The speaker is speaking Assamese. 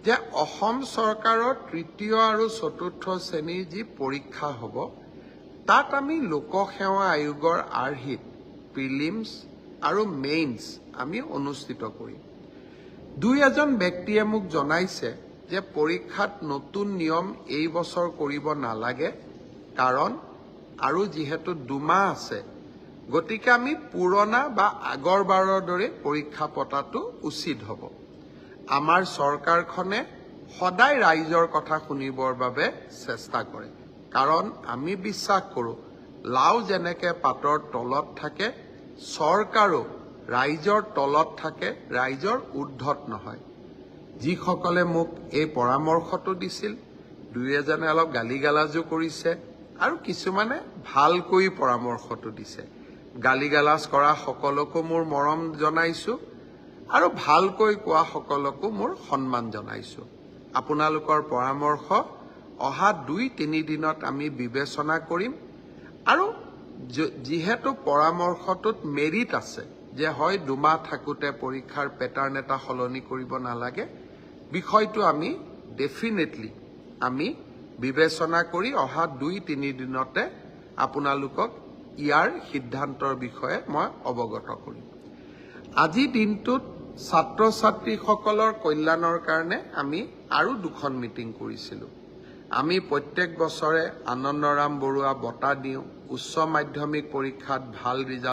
যে অসম চৰকাৰৰ তৃতীয় আৰু চতুৰ্থ শ্ৰেণীৰ যি পৰীক্ষা হ'ব তাত আমি লোকসেৱা আয়োগৰ আৰ্হিত প্ৰিলিমছ আৰু মেইনছ আমি অনুষ্ঠিত কৰিম। দুই এজন ব্যক্তিয়ে মোক জনাইছে যে পৰীক্ষাত নতুন নিয়ম এই বছৰ কৰিব নালাগে, কাৰণ আৰু যিহেতু 2 মাহ আছে, গতিকে আমি পুৰণা বা আগৰবাৰৰ দৰে পৰীক্ষা পতাটো উচিত হ'ব। আমাৰ চৰকাৰখনে সদায় ৰাইজৰ কথা শুনিবৰ বাবে চেষ্টা কৰে, কাৰণ আমি বিশ্বাস কৰোঁ লাও যেনেকৈ পাতৰ তলত থাকে, চৰকাৰো ৰাইজৰ তলত থাকে, ৰাইজৰ ঊৰ্ধত নহয়। যিসকলে মোক এই পৰামৰ্শটো দিছিল, দুই এজনে অলপ গালিগালাজো কৰিছে আৰু কিছুমানে ভালকৈ পৰামৰ্শটো দিছে। গালিগালাজ কৰা সকলকো মোৰ মৰম জনাইছোঁ আৰু ভালকৈ কোৱা সকলকো মোৰ সন্মান জনাইছোঁ। আপোনালোকৰ পৰামৰ্শ অহা 2-3 দিনত আমি বিবেচনা কৰিম আৰু যিহেতু পৰামৰ্শটোত মেৰিট আছে যে হয় 2 মাহ থাকোঁতে পৰীক্ষাৰ পেটাৰ্ণ এটা সলনি কৰিব নালাগে, বিষয়টো আমি ডেফিনেটলি আমি বিবেচনা কৰি অহা 2-3 দিনতে আপোনালোকক ইয়াৰ সিদ্ধান্তৰ বিষয়ে মই অৱগত কৰিম। আজি দিনটোত ছাত্ৰ ছাত্ৰীসকলৰ কল্যাণৰ কাৰণে আমি আৰু 2খন মিটিং কৰিছিলোঁ। আমি প্ৰত্যেক বছৰে আনন্দৰাম বৰুৱা বঁটা দিওঁ, উচ্চ মাধ্যমিক পৰীক্ষাত ভাল ৰিজাল্ট